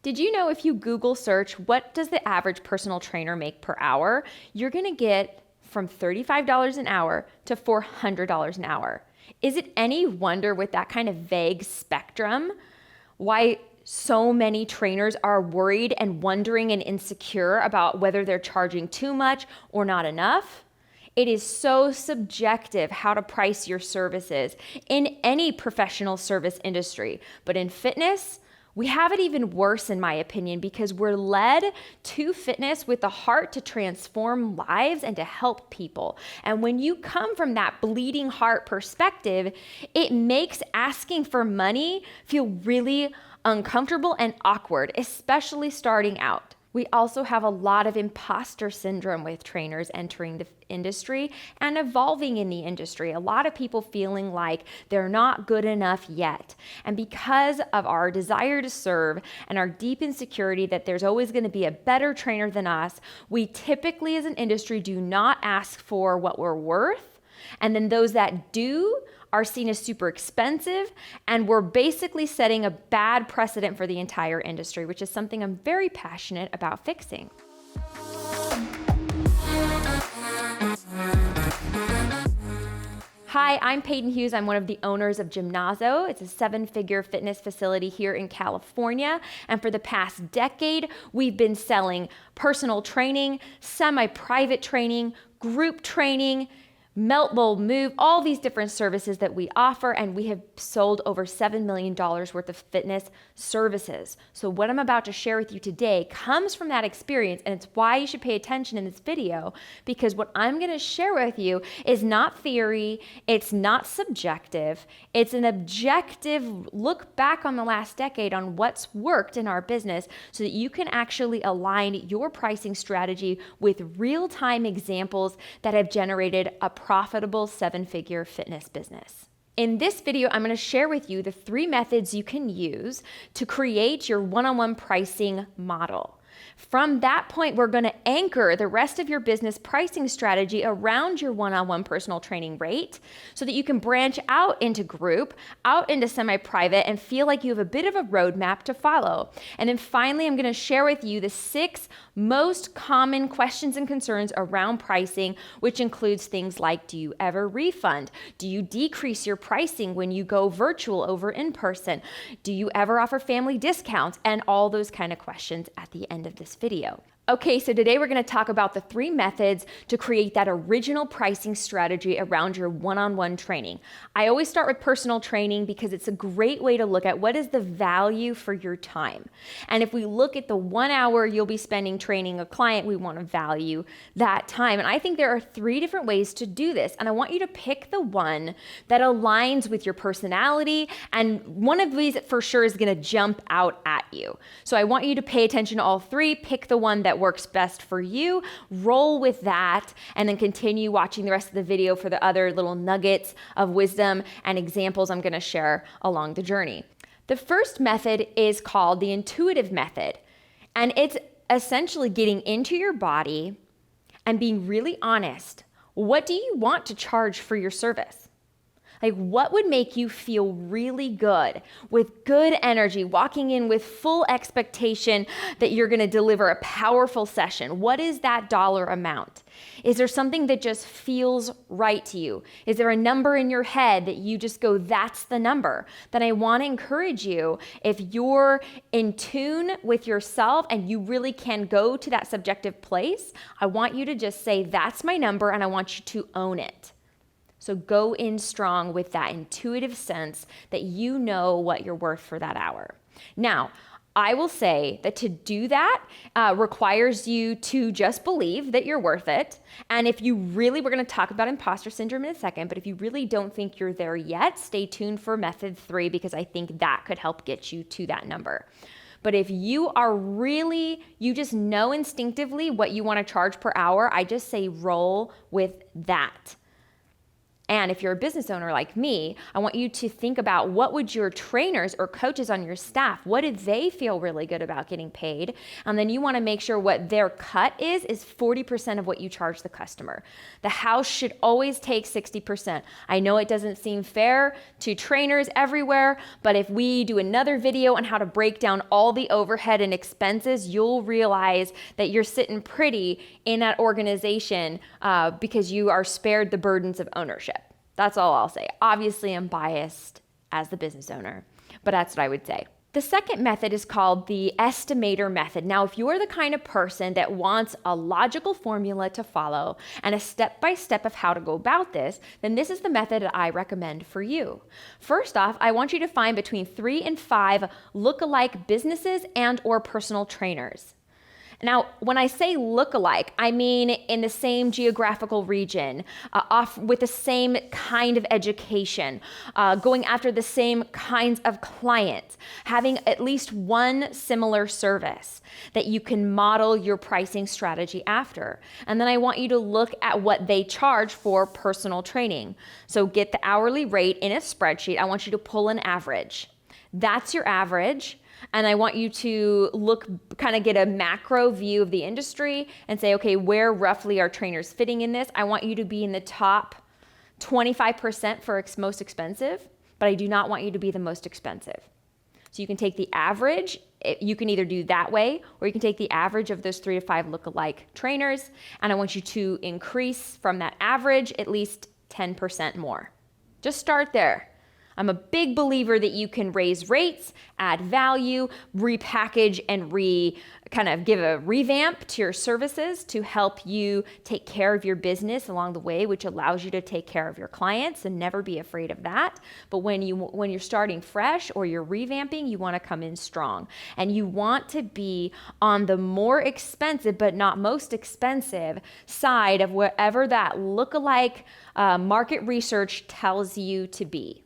Did you know if you Google search, what does the average personal trainer make per hour? You're going to get from $35 an hour to $400 an hour. Is it any wonder with that kind of vague spectrum why so many trainers are worried and wondering and insecure about whether they're charging too much or not enough? It is so subjective how to price your services in any professional service industry, but in fitness, we have it even worse, in my opinion, because we're led to fitness with the heart to transform lives and to help people. And when you come from that bleeding heart perspective, it makes asking for money feel really uncomfortable and awkward, especially starting out. We also have a lot of imposter syndrome with trainers entering the industry and evolving in the industry. A lot of people feeling like they're not good enough yet. And because of our desire to serve and our deep insecurity that there's always going to be a better trainer than us, we typically as an industry do not ask for what we're worth. And then those that do are seen as super expensive, and we're basically setting a bad precedent for the entire industry, which is something I'm very passionate about fixing. Hi, I'm Paden Hughes. I'm one of the owners of Gymnazo. It's a 7-figure fitness facility here in California. And for the past decade, we've been selling personal training, semi-private training, group training, Melt, Bowl, Move, all these different services that we offer, and we have sold over $7 million worth of fitness services. So what I'm about to share with you today comes from that experience, and it's why you should pay attention in this video, because what I'm gonna share with you is not theory, it's not subjective, it's an objective look back on the last decade on what's worked in our business so that you can actually align your pricing strategy with real-time examples that have generated a profitable 7-figure fitness business. In this video, I'm going to share with you the 3 methods you can use to create your one-on-one pricing model. From that point, we're going to anchor the rest of your business pricing strategy around your one-on-one personal training rate so that you can branch out into group, out into semi-private, and feel like you have a bit of a roadmap to follow. And then finally, I'm going to share with you the 6 most common questions and concerns around pricing, which includes things like, do you ever refund? Do you decrease your pricing when you go virtual over in person? Do you ever offer family discounts? And all those kind of questions at the end of this video. Okay, so today we're going to talk about the 3 methods to create that original pricing strategy around your one-on-one training. I always start with personal training because it's a great way to look at what is the value for your time. And if we look at the 1 hour you'll be spending training a client, we want to value that time. And I think there are 3 different ways to do this. And I want you to pick the one that aligns with your personality. And one of these for sure is going to jump out at you. So I want you to pay attention to all 3, pick the one that works best for you, roll with that, and then continue watching the rest of the video for the other little nuggets of wisdom and examples I'm going to share along the journey. The first method is called the intuitive method, and it's essentially getting into your body and being really honest. What do you want to charge for your service? Like, what would make you feel really good, with good energy, walking in with full expectation that you're going to deliver a powerful session? What is that dollar amount? Is there something that just feels right to you? Is there a number in your head that you just go, that's the number? Then I want to encourage you, if you're in tune with yourself and you really can go to that subjective place, I want you to just say, that's my number, and I want you to own it. So go in strong with that intuitive sense that you know what you're worth for that hour. Now, I will say that to do that requires you to just believe that you're worth it. And if you really, we're going to talk about imposter syndrome in a second, but if you really don't think you're there yet, stay tuned for method 3 because I think that could help get you to that number. But if you are really, you just know instinctively what you want to charge per hour, I just say roll with that. And if you're a business owner like me, I want you to think about what would your trainers or coaches on your staff, what do they feel really good about getting paid? And then you want to make sure what their cut is 40% of what you charge the customer. The house should always take 60%. I know it doesn't seem fair to trainers everywhere, but if we do another video on how to break down all the overhead and expenses, you'll realize that you're sitting pretty in that organization because you are spared the burdens of ownership. That's all I'll say. Obviously, I'm biased as the business owner, but that's what I would say. The second method is called the estimator method. Now, if you're the kind of person that wants a logical formula to follow and a step-by-step of how to go about this, then this is the method that I recommend for you. First off, I want you to find between 3 and 5 look-alike businesses and or personal trainers. Now, when I say look-alike, I mean in the same geographical region, with the same kind of education, going after the same kinds of clients, having at least one similar service that you can model your pricing strategy after. And then I want you to look at what they charge for personal training. So get the hourly rate in a spreadsheet. I want you to pull an average. That's your average. And I want you to kind of get a macro view of the industry and say, okay, where roughly are trainers fitting in this? I want you to be in the top 25% for most expensive, but I do not want you to be the most expensive. So you can take the average. You can either do that way, or you can take the average of those 3 to 5 look-alike trainers. And I want you to increase from that average at least 10% more. Just start there. I'm a big believer that you can raise rates, add value, repackage, and kind of give a revamp to your services to help you take care of your business along the way, which allows you to take care of your clients and never be afraid of that. But when you're starting fresh or you're revamping, you want to come in strong. And you want to be on the more expensive but not most expensive side of whatever that look-alike market research tells you to be.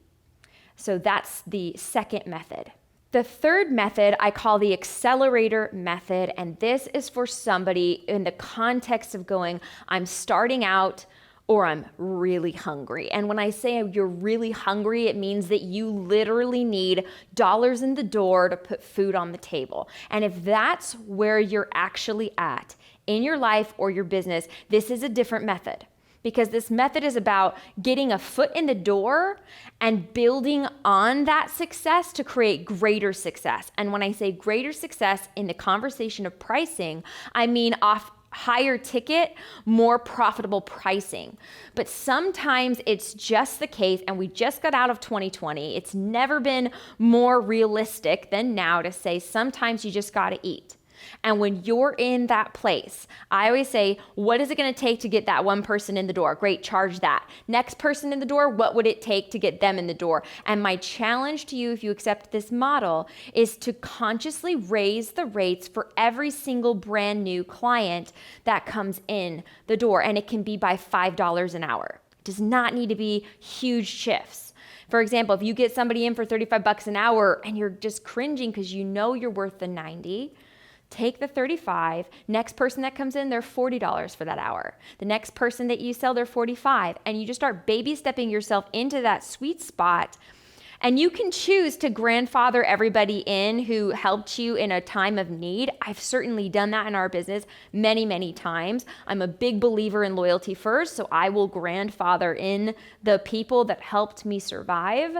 So that's the second method. The third method I call the accelerator method, and this is for somebody in the context of going, I'm starting out or I'm really hungry. And when I say you're really hungry, it means that you literally need dollars in the door to put food on the table. And if that's where you're actually at in your life or your business, this is a different method. Because this method is about getting a foot in the door and building on that success to create greater success. And when I say greater success in the conversation of pricing, I mean off higher ticket, more profitable pricing. But sometimes it's just the case, and we just got out of 2020. It's never been more realistic than now to say sometimes you just got to eat. And when you're in that place, I always say, what is it going to take to get that one person in the door? Great, charge that. Next person in the door, what would it take to get them in the door? And my challenge to you, if you accept this model, is to consciously raise the rates for every single brand new client that comes in the door. And it can be by $5 an hour. It does not need to be huge shifts. For example, if you get somebody in for $35 an hour and you're just cringing because you know you're worth the 90, take the 35, next person that comes in, they're $40 for that hour. The next person that you sell, they're 45. And you just start baby stepping yourself into that sweet spot. And you can choose to grandfather everybody in who helped you in a time of need. I've certainly done that in our business many, many times. I'm a big believer in loyalty first, so I will grandfather in the people that helped me survive.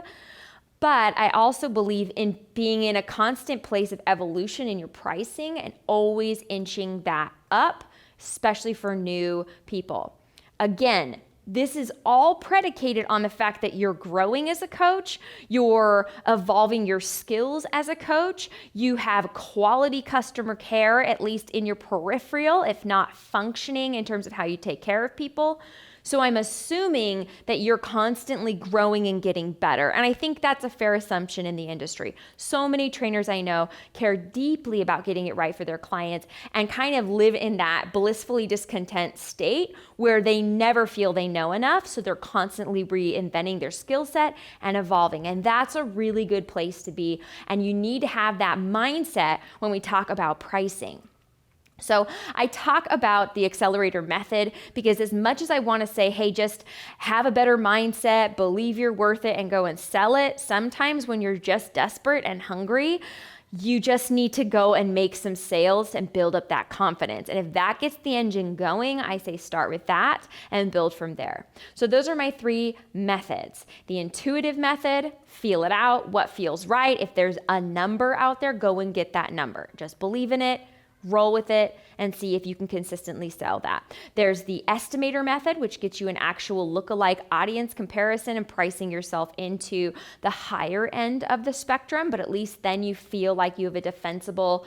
But I also believe in being in a constant place of evolution in your pricing and always inching that up, especially for new people. Again, this is all predicated on the fact that you're growing as a coach, you're evolving your skills as a coach, you have quality customer care, at least in your peripheral, if not functioning in terms of how you take care of people. So I'm assuming that you're constantly growing and getting better. And I think that's a fair assumption in the industry. So many trainers I know care deeply about getting it right for their clients and kind of live in that blissfully discontent state where they never feel they know enough. So they're constantly reinventing their skill set and evolving. And that's a really good place to be. And you need to have that mindset when we talk about pricing. So I talk about the accelerator method because as much as I want to say, hey, just have a better mindset, believe you're worth it, and go and sell it, sometimes when you're just desperate and hungry, you just need to go and make some sales and build up that confidence. And if that gets the engine going, I say start with that and build from there. So those are my 3 methods. The intuitive method, feel it out, what feels right. If there's a number out there, go and get that number. Just believe in it, roll with it, and see if you can consistently sell that. There's the estimator method, which gets you an actual lookalike audience comparison and pricing yourself into the higher end of the spectrum, but at least then you feel like you have a defensible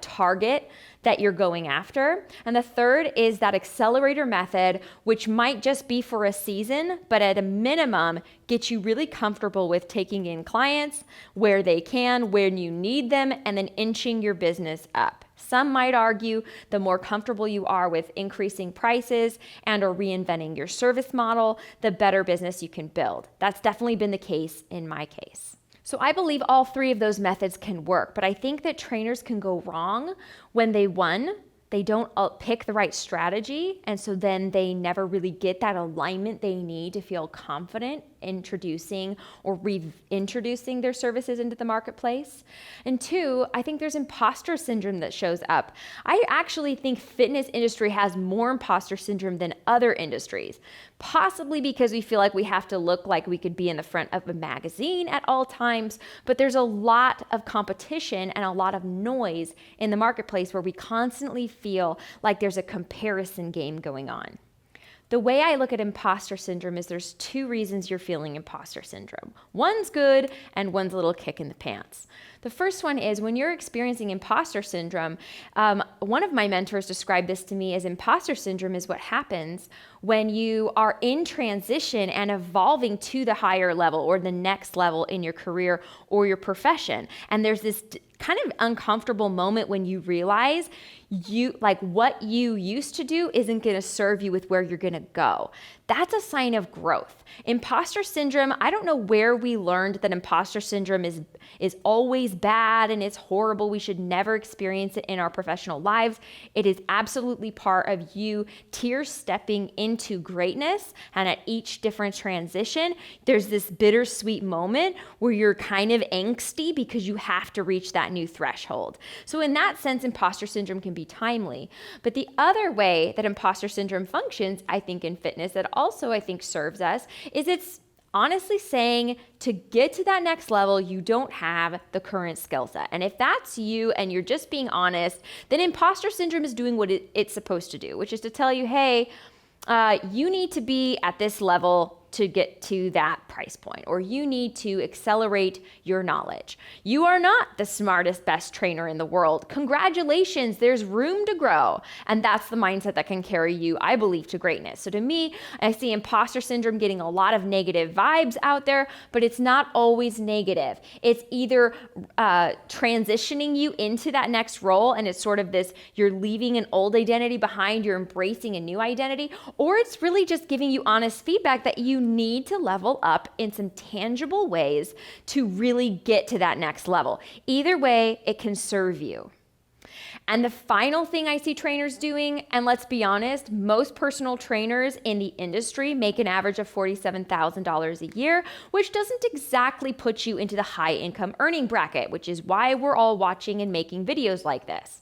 target that you're going after. And the third is that accelerator method, which might just be for a season, but at a minimum, get you really comfortable with taking in clients where they can, when you need them, and then inching your business up. Some might argue the more comfortable you are with increasing prices and or reinventing your service model, the better business you can build. That's definitely been the case in my case. So I believe all 3 of those methods can work, but I think that trainers can go wrong when they don't pick the right strategy, and so then they never really get that alignment they need to feel confident introducing or reintroducing their services into the marketplace. And 2, I think there's imposter syndrome that shows up. I actually think fitness industry has more imposter syndrome than other industries, possibly because we feel like we have to look like we could be in the front of a magazine at all times, but there's a lot of competition and a lot of noise in the marketplace where we constantly feel like there's a comparison game going on. The way I look at imposter syndrome is there's 2 reasons you're feeling imposter syndrome. One's good and one's a little kick in the pants. The first one is when you're experiencing imposter syndrome, one of my mentors described this to me as imposter syndrome is what happens when you are in transition and evolving to the higher level or the next level in your career or your profession. And there's this kind of uncomfortable moment when you realize what you used to do isn't going to serve you with where you're going to go. That's a sign of growth. Imposter syndrome, I don't know where we learned that imposter syndrome is always bad and it's horrible. We should never experience it in our professional lives. It is absolutely part of you tier stepping into greatness. And at each different transition, there's this bittersweet moment where you're kind of angsty because you have to reach that new threshold. So in that sense, imposter syndrome can be timely. But the other way that imposter syndrome functions, I think in fitness, that also I think serves us, is it's honestly saying to get to that next level, you don't have the current skill set. And if that's you and you're just being honest, then imposter syndrome is doing what it's supposed to do, which is to tell you, hey, you need to be at this level to get to that price point, or you need to accelerate your knowledge. You are not the smartest, best trainer in the world. Congratulations, there's room to grow. And that's the mindset that can carry you, I believe, to greatness. So to me, I see imposter syndrome getting a lot of negative vibes out there, but it's not always negative. It's either transitioning you into that next role, and it's sort of this, you're leaving an old identity behind, you're embracing a new identity, or it's really just giving you honest feedback that you need to level up in some tangible ways to really get to that next level. Either way, it can serve you. And the final thing I see trainers doing, and let's be honest, most personal trainers in the industry make an average of $47,000 a year, which doesn't exactly put you into the high income earning bracket, which is why we're all watching and making videos like this.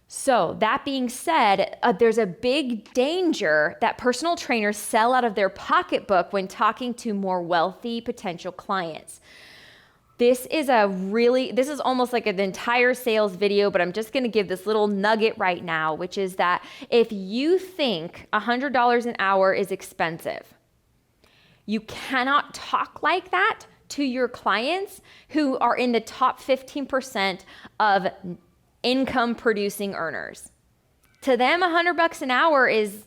So that being said, there's a big danger that personal trainers sell out of their pocketbook when talking to more wealthy potential clients. This is almost like an entire sales video, but I'm just going to give this little nugget right now, which is that if you think $100 an hour is expensive, you cannot talk like that to your clients who are in the top 15% of income producing earners. To them, $100 an hour is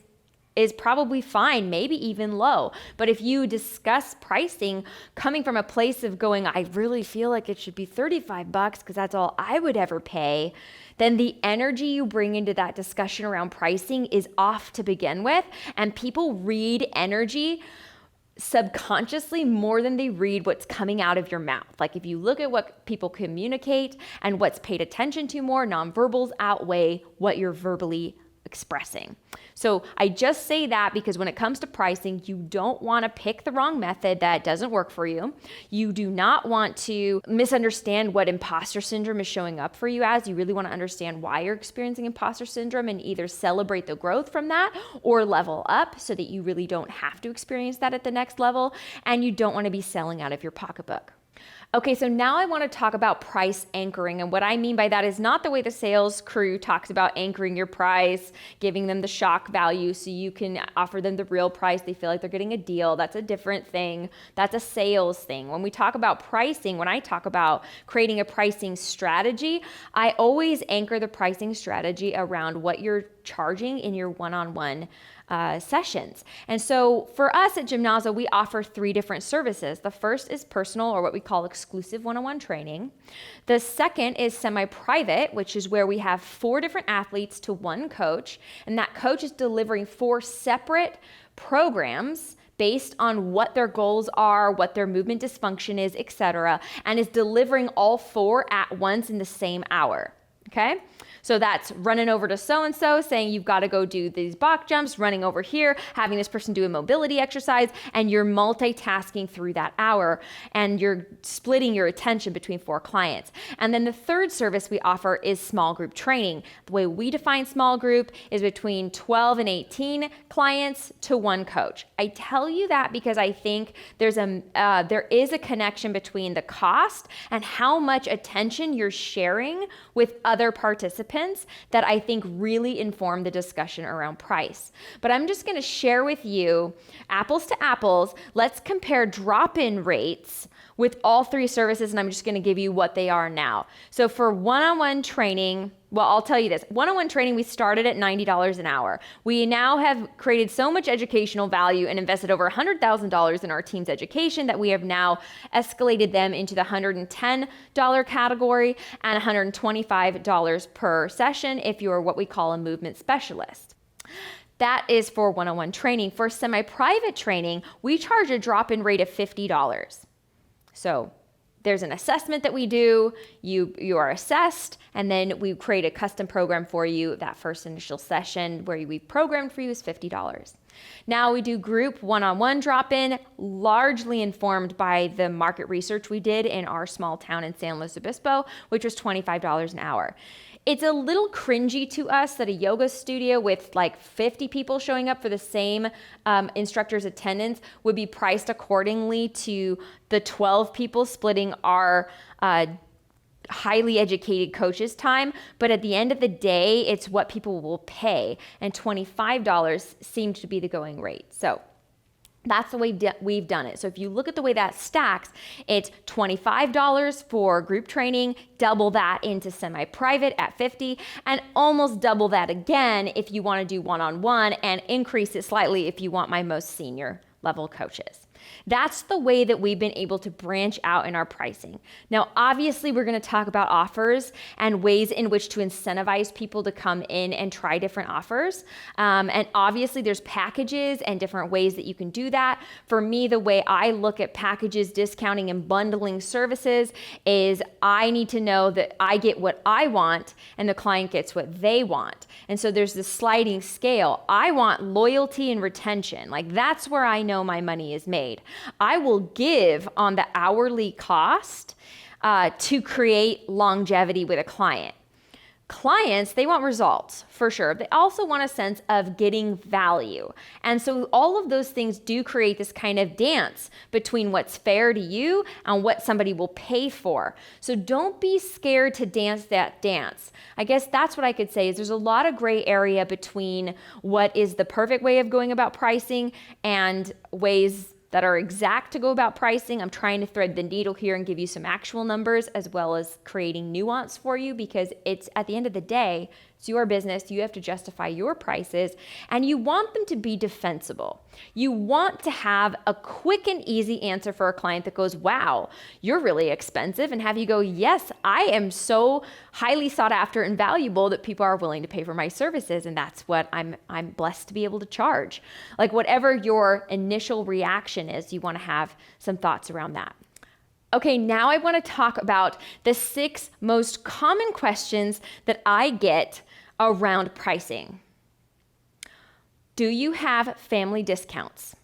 probably fine, maybe even low. But if you discuss pricing coming from a place of going, I really feel like it should be $35 because that's all I would ever pay, then the energy you bring into that discussion around pricing is off to begin with. And people read energy subconsciously more than they read what's coming out of your mouth. Like if you look at what people communicate and what's paid attention to more, nonverbals outweigh what you're verbally expressing. So I just say that because when it comes to pricing, you don't want to pick the wrong method that doesn't work for you. You do not want to misunderstand what imposter syndrome is showing up for you as. You really want to understand why you're experiencing imposter syndrome and either celebrate the growth from that or level up so that you really don't have to experience that at the next level. And you don't want to be selling out of your pocketbook. Okay, so now I want to talk about price anchoring. And what I mean by that is not the way the sales crew talks about anchoring your price, giving them the shock value so you can offer them the real price. They feel like they're getting a deal. That's a different thing. That's a sales thing. When we talk about pricing, when I talk about creating a pricing strategy, I always anchor the pricing strategy around what you're charging in your one-on-one sessions. And so for us at Gymnazo, we offer 3 different services. The first is personal, or what we call exclusive one-on-one training. The second is semi-private, which is where we have 4 different athletes to 1 coach, and that coach is delivering 4 separate programs based on what their goals are, what their movement dysfunction is, etc., and is delivering all 4 at once in the same hour. Okay? So that's running over to so-and-so, saying you've got to go do these box jumps, running over here, having this person do a mobility exercise, and you're multitasking through that hour, and you're splitting your attention between 4 clients. And then the third service we offer is small group training. The way we define small group is between 12 and 18 clients to 1 coach. I tell you that because I think there is a connection between the cost and how much attention you're sharing with other participants that I think really inform the discussion around price. But I'm just going to share with you, apples to apples, let's compare drop-in rates with all 3 services, and I'm just going to give you what they are now. So for one-on-one training, well, I'll tell you this. One-on-one training, we started at $90 an hour. We now have created so much educational value and invested over $100,000 in our team's education that we have now escalated them into the $110 category and $125 per session if you're what we call a movement specialist. That is for one-on-one training. For semi-private training, we charge a drop-in rate of $50. So there's an assessment that we do, you are assessed, and then we create a custom program for you. That first initial session where we programmed for you is $50. Now we do group one-on-one drop-in, largely informed by the market research we did in our small town in San Luis Obispo, which was $25 an hour. It's a little cringy to us that a yoga studio with like 50 people showing up for the same instructor's attendance would be priced accordingly to the 12 people splitting our highly educated coaches' time. But at the end of the day, it's what people will pay. And $25 seemed to be the going rate. So that's the way we've done it. So if you look at the way that stacks, it's $25 for group training, double that into semi-private at $50, and almost double that again if you want to do one-on-one, and increase it slightly if you want my most senior level coaches. That's the way that we've been able to branch out in our pricing. Now, obviously, we're going to talk about offers and ways in which to incentivize people to come in and try different offers. And obviously, there's packages and different ways that you can do that. For me, the way I look at packages, discounting, and bundling services is I need to know that I get what I want and the client gets what they want. And so there's this sliding scale. I want loyalty and retention. Like that's where I know my money is made. I will give on the hourly cost to create longevity with a client. Clients, they want results for sure. They also want a sense of getting value. And so all of those things do create this kind of dance between what's fair to you and what somebody will pay for. So don't be scared to dance that dance. I guess that's what I could say is there's a lot of gray area between what is the perfect way of going about pricing and ways that are exact to go about pricing. I'm trying to thread the needle here and give you some actual numbers as well as creating nuance for you, because it's at the end of the day, it's your business. You have to justify your prices, and you want them to be defensible. You want to have a quick and easy answer for a client that goes, wow, you're really expensive, and have you go, yes, I am so highly sought after and valuable that people are willing to pay for my services, and that's what I'm blessed to be able to charge. Like whatever your initial reaction question is. You want to have some thoughts around that. Okay, now I want to talk about the 6 most common questions that I get around pricing. Do you have family discounts?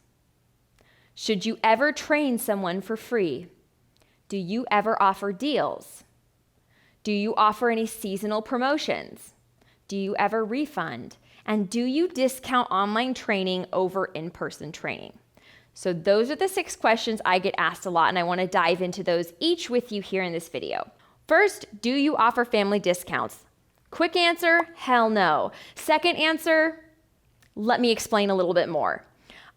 Should you ever train someone for free? Do you ever offer deals? Do you offer any seasonal promotions? Do you ever refund? And do you discount online training over in-person training? So those are the 6 questions I get asked a lot, and I want to dive into those each with you here in this video. First, do you offer family discounts? Quick answer, hell no. Second answer, let me explain a little bit more.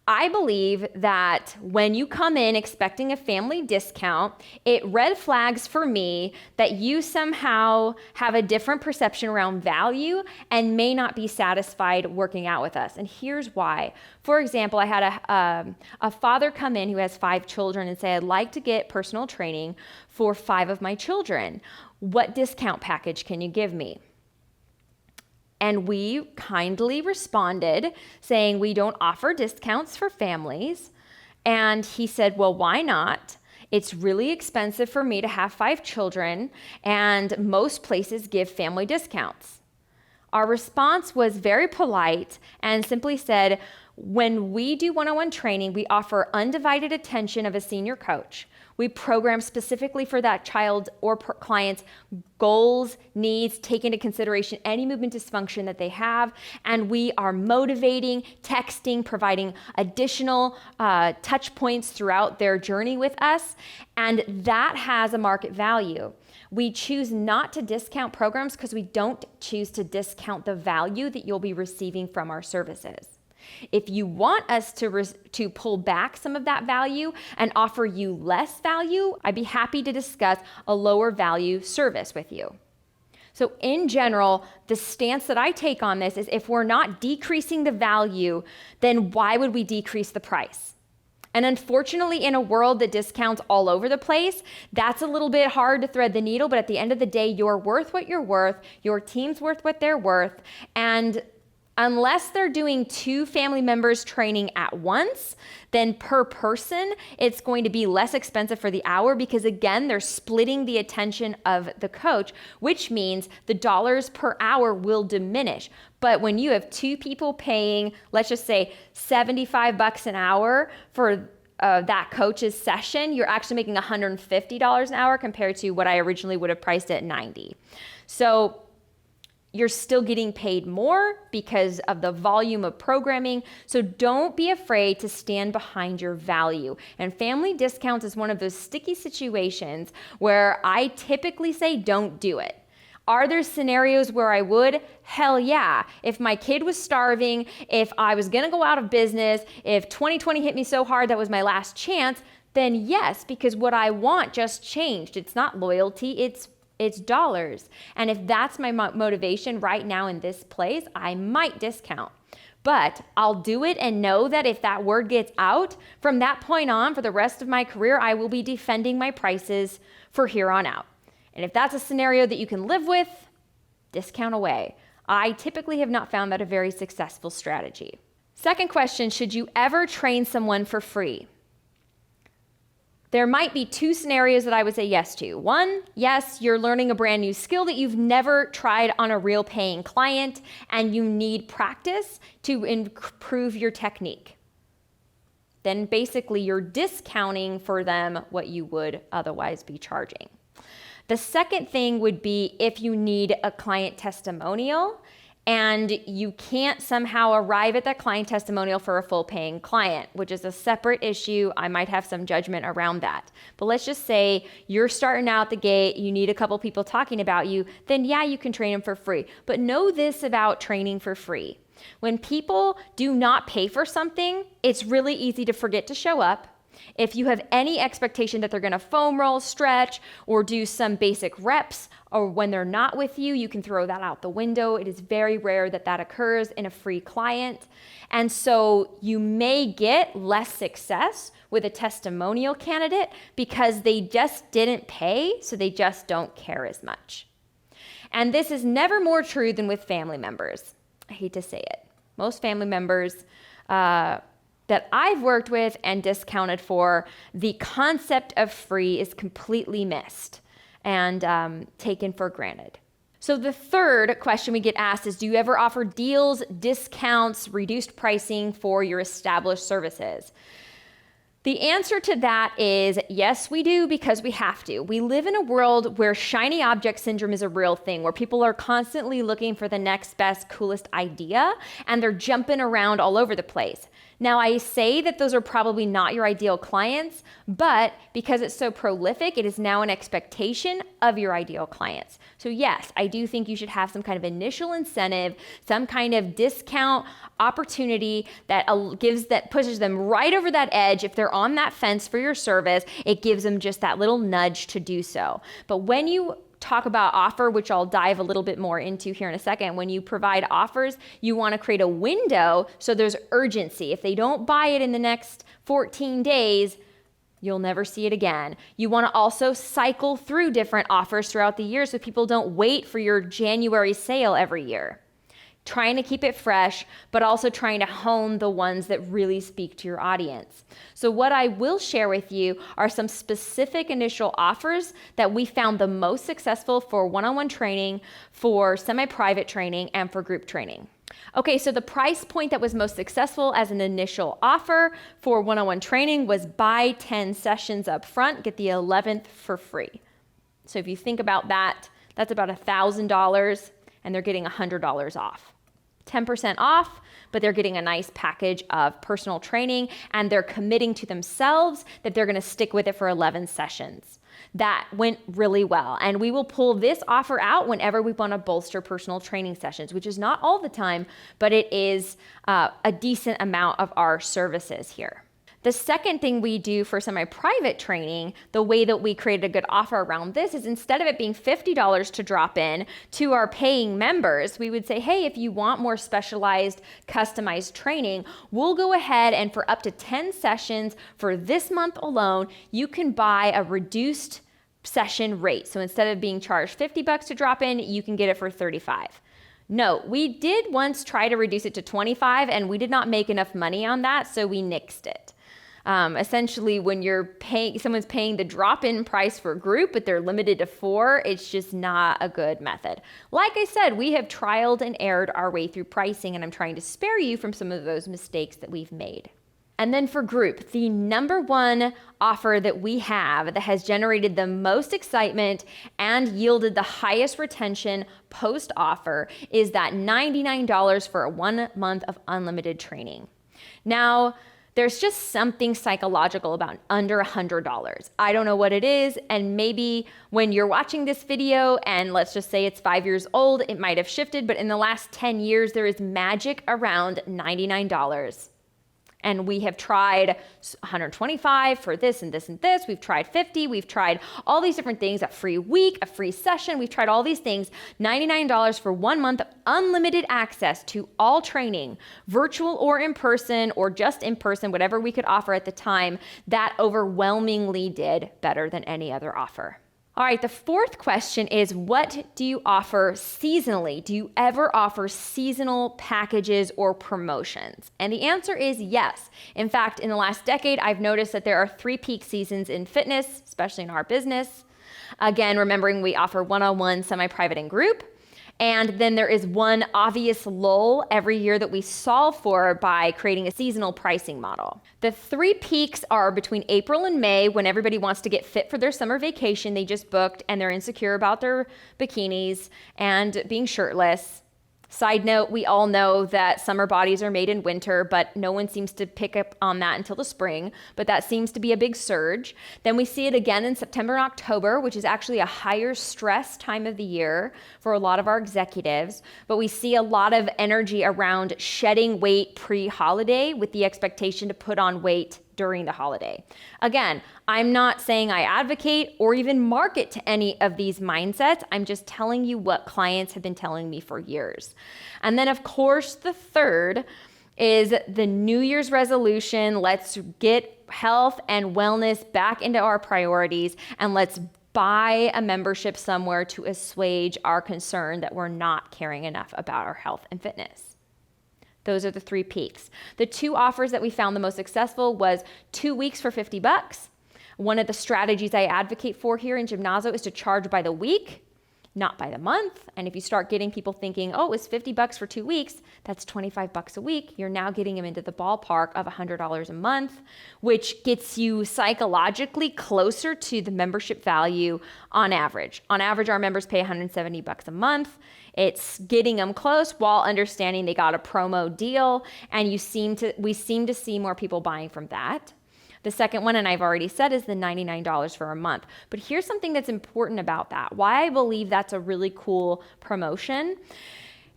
I believe that when you come in expecting a family discount, it red flags for me that you somehow have a different perception around value and may not be satisfied working out with us. And here's why. For example, I had a father come in who has 5 children and say, I'd like to get personal training for 5 of my children. What discount package can you give me? And we kindly responded saying we don't offer discounts for families. And he said, well, why not? It's really expensive for me to have 5 children, and most places give family discounts. Our response was very polite and simply said, when we do one-on-one training, we offer undivided attention of a senior coach. We program specifically for that child or client's goals, needs, take into consideration any movement dysfunction that they have, and we are motivating, texting, providing additional touch points throughout their journey with us, and that has a market value. We choose not to discount programs because we don't choose to discount the value that you'll be receiving from our services. If you want us to pull back some of that value and offer you less value, I'd be happy to discuss a lower value service with you. So in general, the stance that I take on this is if we're not decreasing the value, then why would we decrease the price? And unfortunately, in a world that discounts all over the place, that's a little bit hard to thread the needle, but at the end of the day, you're worth what you're worth, your team's worth what they're worth, and unless they're doing 2 family members training at once, then per person, it's going to be less expensive for the hour because again, they're splitting the attention of the coach, which means the dollars per hour will diminish. But when you have 2 people paying, let's just say $75 an hour for that coach's session, you're actually making $150 an hour compared to what I originally would have priced at $90. So you're still getting paid more because of the volume of programming. So don't be afraid to stand behind your value. And family discounts is one of those sticky situations where I typically say don't do it. Are there scenarios where I would? Hell yeah. If my kid was starving, if I was gonna go out of business, if 2020 hit me so hard that was my last chance, then yes, because what I want just changed. It's not loyalty, it's dollars. And if that's my motivation right now in this place, I might discount. But I'll do it and know that if that word gets out, from that point on, for the rest of my career, I will be defending my prices for here on out. And if that's a scenario that you can live with, discount away. I typically have not found that a very successful strategy. Second question, should you ever train someone for free? There might be 2 scenarios that I would say yes to. 1, yes, you're learning a brand new skill that you've never tried on a real paying client and you need practice to improve your technique. Then basically you're discounting for them what you would otherwise be charging. The second thing would be if you need a client testimonial and you can't somehow arrive at that client testimonial for a full paying client, which is a separate issue. I might have some judgment around that. But let's just say you're starting out the gate, you need a couple people talking about you, then yeah, you can train them for free. But know this about training for free. When people do not pay for something, it's really easy to forget to show up. If you have any expectation that they're going to foam roll, stretch, or do some basic reps, or when they're not with you, you can throw that out the window. It is very rare that that occurs in a free client. And so you may get less success with a testimonial candidate because they just didn't pay, so they just don't care as much. And this is never more true than with family members. I hate to say it. Most family members, that I've worked with and discounted for, the concept of free is completely missed and taken for granted. So the third question we get asked is, do you ever offer deals, discounts, reduced pricing for your established services? The answer to that is yes, we do, because we have to. We live in a world where shiny object syndrome is a real thing, where people are constantly looking for the next best, coolest idea, and they're jumping around all over the place. Now, I say that those are probably not your ideal clients, but because it's so prolific, it is now an expectation of your ideal clients. So yes, I do think you should have some kind of initial incentive, some kind of discount opportunity that pushes them right over that edge. If they're on that fence for your service, it gives them just that little nudge to do so. But when you talk about offer, which I'll dive a little bit more into here in a second, when you provide offers, you want to create a window so there's urgency. If they don't buy it in the next 14 days, you'll never see it again. You want to also cycle through different offers throughout the year so people don't wait for your January sale every year. Trying to keep it fresh, but also trying to hone the ones that really speak to your audience. So what I will share with you are some specific initial offers that we found the most successful for one-on-one training, for semi-private training, and for group training. Okay, so the price point that was most successful as an initial offer for one-on-one training was buy 10 sessions up front, get the 11th for free. So if you think about that, that's about $1,000, and they're getting $100 off. 10% off, but they're getting a nice package of personal training, and they're committing to themselves that they're gonna stick with it for 11 sessions. That went really well. And we will pull this offer out whenever we wanna bolster personal training sessions, which is not all the time, but it is a decent amount of our services here. The second thing we do for semi-private training, the way that we created a good offer around this is, instead of it being $50 to drop in to our paying members, we would say, hey, if you want more specialized, customized training, we'll go ahead and for up to 10 sessions for this month alone, you can buy a reduced session rate. So instead of being charged $50 to drop in, you can get it for $35. No, we did once try to reduce it to $25, and we did not make enough money on that, so we nixed it. Essentially, when someone's paying the drop-in price for a group, but they're limited to 4, it's just not a good method. Like I said, we have trialed and errored our way through pricing, and I'm trying to spare you from some of those mistakes that we've made. And then for group, the number one offer that we have that has generated the most excitement and yielded the highest retention post-offer is that $99 for a 1 month of unlimited training. Now, there's just something psychological about under $100. I don't know what it is, and maybe when you're watching this video, and let's just say it's 5 years old, it might have shifted, but in the last 10 years, there is magic around $99. And we have tried $125 for this and this and this. We've tried $50. We've tried all these different things, a free week, a free session. We've tried all these things. $99 for 1 month of unlimited access to all training, virtual or in person, or just in person, whatever we could offer at the time. That overwhelmingly did better than any other offer. All right, the fourth question is, what do you offer seasonally? Do you ever offer seasonal packages or promotions? And the answer is yes. In fact, in the last decade, I've noticed that there are 3 peak seasons in fitness, especially in our business. Again, remembering we offer one-on-one, semi-private, and group. And then there is one obvious lull every year that we solve for by creating a seasonal pricing model. The 3 peaks are between April and May, when everybody wants to get fit for their summer vacation they just booked, and they're insecure about their bikinis and being shirtless. Side note, we all know that summer bodies are made in winter, but no one seems to pick up on that until the spring, but that seems to be a big surge. Then we see it again in September and October, which is actually a higher stress time of the year for a lot of our executives, but we see a lot of energy around shedding weight pre-holiday with the expectation to put on weight during the holiday. Again, I'm not saying I advocate or even market to any of these mindsets. I'm just telling you what clients have been telling me for years. And then, of course, the third is the New Year's resolution. Let's get health and wellness back into our priorities, and let's buy a membership somewhere to assuage our concern that we're not caring enough about our health and fitness. Those are the 3 peaks. The 2 offers that we found the most successful was 2 weeks for $50. One of the strategies I advocate for here in Gymnazo is to charge by the week, not by the month. And if you start getting people thinking, oh, it's $50 for 2 weeks, that's $25 a week. You're now getting them into the ballpark of $100 a month, which gets you psychologically closer to the membership value on average. On average, our members pay $170 a month. It's getting them close while understanding they got a promo deal, and we seem to see more people buying from that. The second one, and I've already said, is the $99 for a month. But here's something that's important about that. Why I believe that's a really cool promotion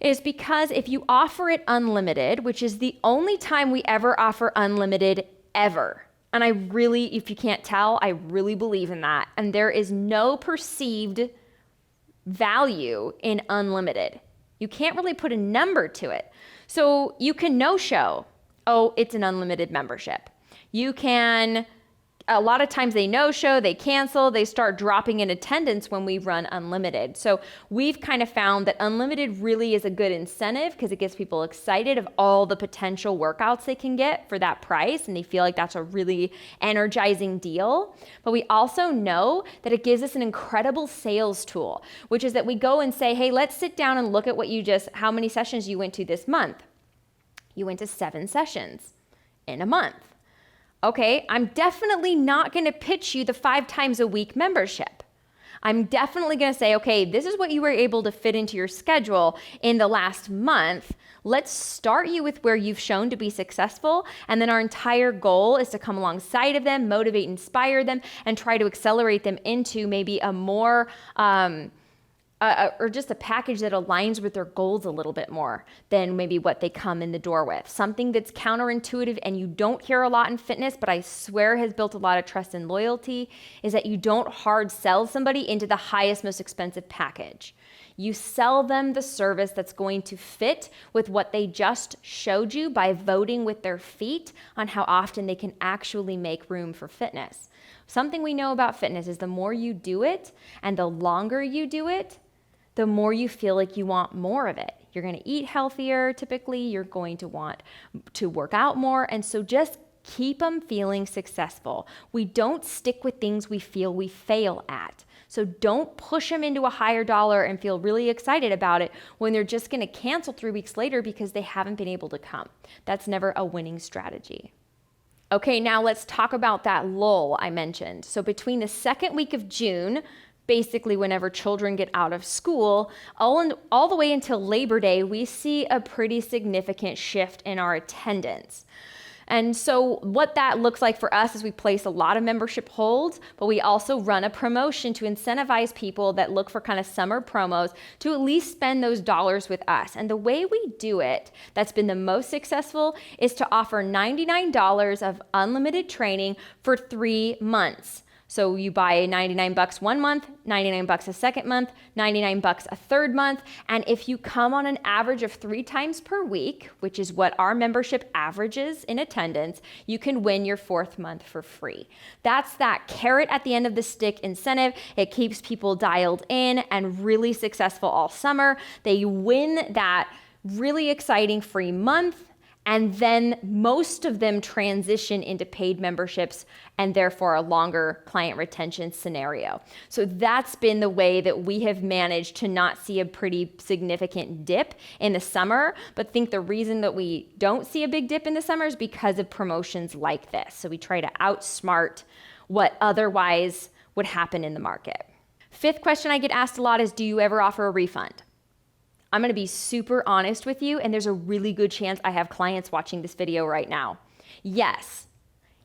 is because if you offer it unlimited, which is the only time we ever offer unlimited ever. And I really, if you can't tell, I really believe in that. And there is no perceived value in unlimited. You can't really put a number to it. So you can no-show, oh, it's an unlimited membership. You can, a lot of times they no-show, they cancel, they start dropping in attendance when we run unlimited. So we've kind of found that unlimited really is a good incentive because it gets people excited of all the potential workouts they can get for that price, and they feel like that's a really energizing deal. But we also know that it gives us an incredible sales tool, which is that we go and say, hey, let's sit down and look at how many sessions you went to this month. You went to 7 sessions in a month. Okay, I'm definitely not going to pitch you the 5 times a week membership. I'm definitely going to say, okay, this is what you were able to fit into your schedule in the last month. Let's start you with where you've shown to be successful. And then our entire goal is to come alongside of them, motivate, inspire them, and try to accelerate them into maybe a more, or just a package that aligns with their goals a little bit more than maybe what they come in the door with. Something that's counterintuitive and you don't hear a lot in fitness, but I swear has built a lot of trust and loyalty, is that you don't hard sell somebody into the highest, most expensive package. You sell them the service that's going to fit with what they just showed you by voting with their feet on how often they can actually make room for fitness. Something we know about fitness is the more you do it and the longer you do it, the more you feel like you want more of it. You're going to eat healthier, typically. You're going to want to work out more. And so just keep them feeling successful. We don't stick with things we feel we fail at. So don't push them into a higher dollar and feel really excited about it when they're just going to cancel 3 weeks later because they haven't been able to come. That's never a winning strategy. Okay, now let's talk about that lull I mentioned. So between the 2nd week of June, basically whenever children get out of school, all the way until Labor Day, we see a pretty significant shift in our attendance. And so what that looks like for us is we place a lot of membership holds, but we also run a promotion to incentivize people that look for kind of summer promos to at least spend those dollars with us. And the way we do it that's been the most successful is to offer $99 of unlimited training for 3 months. So you buy $99 one month, $99 a second month, $99 a third month. And if you come on an average of 3 times per week, which is what our membership averages in attendance, you can win your 4th month for free. That's that carrot at the end of the stick incentive. It keeps people dialed in and really successful all summer. They win that really exciting free month. And then most of them transition into paid memberships and therefore a longer client retention scenario. So that's been the way that we have managed to not see a pretty significant dip in the summer, but think the reason that we don't see a big dip in the summer is because of promotions like this. So we try to outsmart what otherwise would happen in the market. 5th question I get asked a lot is, do you ever offer a refund? I'm going to be super honest with you, and there's a really good chance I have clients watching this video right now. Yes.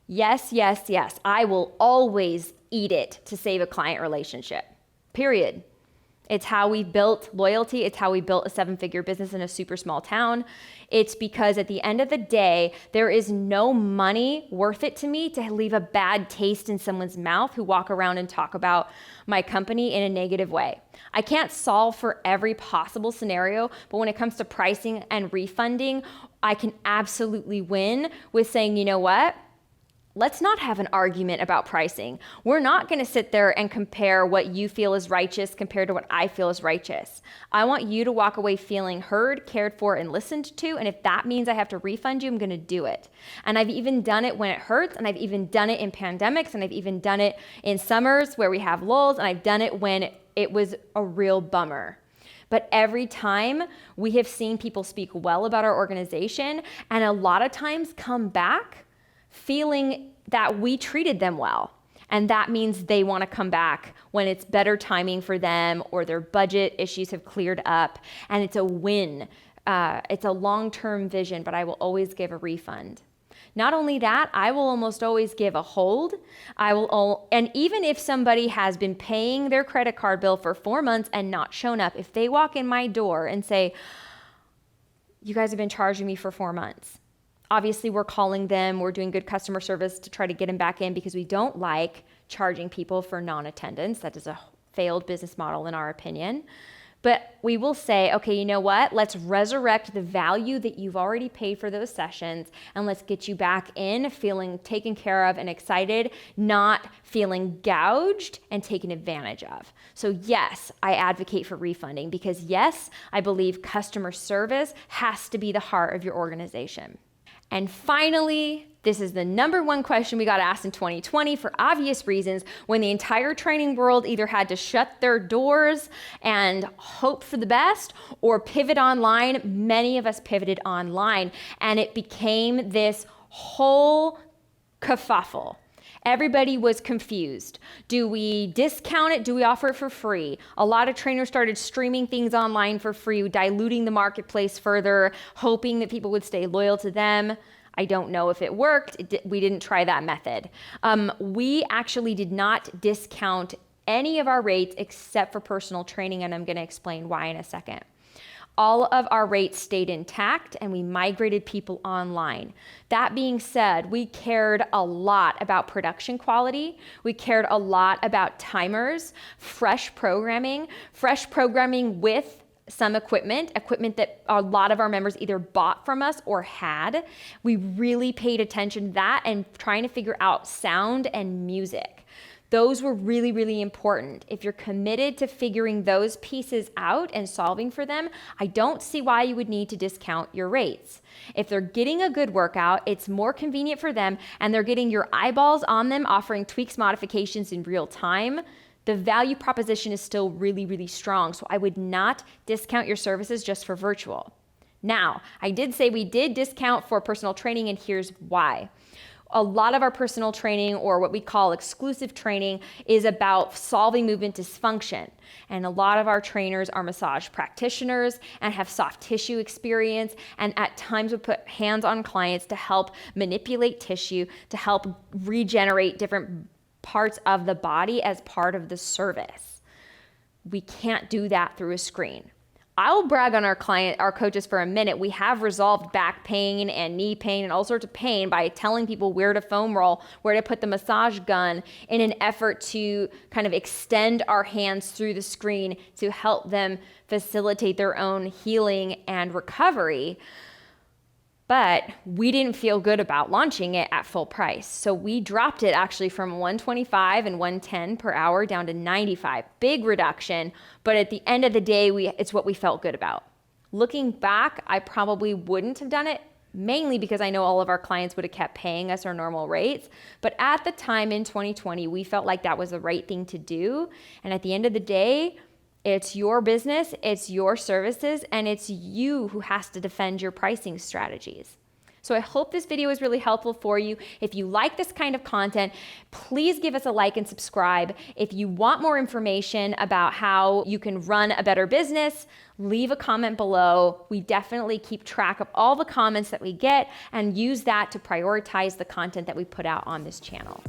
Yes, yes, yes. I will always eat it to save a client relationship. Period. It's how we built loyalty. It's how we built a 7-figure business in a super small town. It's because at the end of the day, there is no money worth it to me to leave a bad taste in someone's mouth who walk around and talk about my company in a negative way. I can't solve for every possible scenario, but when it comes to pricing and refunding, I can absolutely win with saying, you know what? let's not have an argument about pricing. We're not going to sit there and compare what you feel is righteous compared to what I feel is righteous. I want you to walk away feeling heard, cared for, and listened to. And if that means I have to refund you, I'm going to do it. And I've even done it when it hurts. And I've even done it in pandemics. And I've even done it in summers where we have lulls. And I've done it when it was a real bummer. But every time we have seen people speak well about our organization, and a lot of times come back feeling that we treated them well. And that means they want to come back when it's better timing for them or their budget issues have cleared up. And it's a win. It's a long-term vision, but I will always give a refund. Not only that, I will almost always give a hold. And even if somebody has been paying their credit card bill for 4 months and not shown up, if they walk in my door and say, you guys have been charging me for 4 months. Obviously, we're calling them, we're doing good customer service to try to get them back in because we don't like charging people for non-attendance. That is a failed business model in our opinion. But we will say, okay, you know what? Let's resurrect the value that you've already paid for those sessions and let's get you back in feeling taken care of and excited, not feeling gouged and taken advantage of. So yes, I advocate for refunding because yes, I believe customer service has to be the heart of your organization. And finally, this is the number one question we got asked in 2020 for obvious reasons, when the entire training world either had to shut their doors and hope for the best or pivot online. Many of us pivoted online and it became this whole kerfuffle. Everybody was confused. Do we discount it? Do we offer it for free? A lot of trainers started streaming things online for free, diluting the marketplace further, hoping that people would stay loyal to them. I don't know if it worked. We didn't try that method. We actually did not discount any of our rates except for personal training, and I'm going to explain why in a second. All of our rates stayed intact and we migrated people online. That being said, we cared a lot about production quality. We cared a lot about timers, fresh programming with some equipment that a lot of our members either bought from us or had. We really paid attention to that and trying to figure out sound and music. Those were really, really important. If you're committed to figuring those pieces out and solving for them, I don't see why you would need to discount your rates. If they're getting a good workout, it's more convenient for them, and they're getting your eyeballs on them, offering tweaks, modifications in real time, the value proposition is still really, really strong. So I would not discount your services just for virtual. Now, I did say we did discount for personal training, and here's why. A lot of our personal training, or what we call exclusive training, is about solving movement dysfunction. And a lot of our trainers are massage practitioners and have soft tissue experience, and at times we put hands on clients to help manipulate tissue, to help regenerate different parts of the body as part of the service. We can't do that through a screen. I'll brag on our coaches for a minute. We have resolved back pain and knee pain and all sorts of pain by telling people where to foam roll, where to put the massage gun in an effort to kind of extend our hands through the screen to help them facilitate their own healing and recovery. But we didn't feel good about launching it at full price. So we dropped it actually from $125 and $110 per hour down to $95. Big reduction, but at the end of the day, it's what we felt good about. Looking back, I probably wouldn't have done it, mainly because I know all of our clients would have kept paying us our normal rates. But at the time in 2020, we felt like that was the right thing to do. And at the end of the day, it's your business, it's your services, and it's you who has to defend your pricing strategies. So I hope this video is really helpful for you. If you like this kind of content, please give us a like and subscribe. If you want more information about how you can run a better business, leave a comment below. We definitely keep track of all the comments that we get and use that to prioritize the content that we put out on this channel.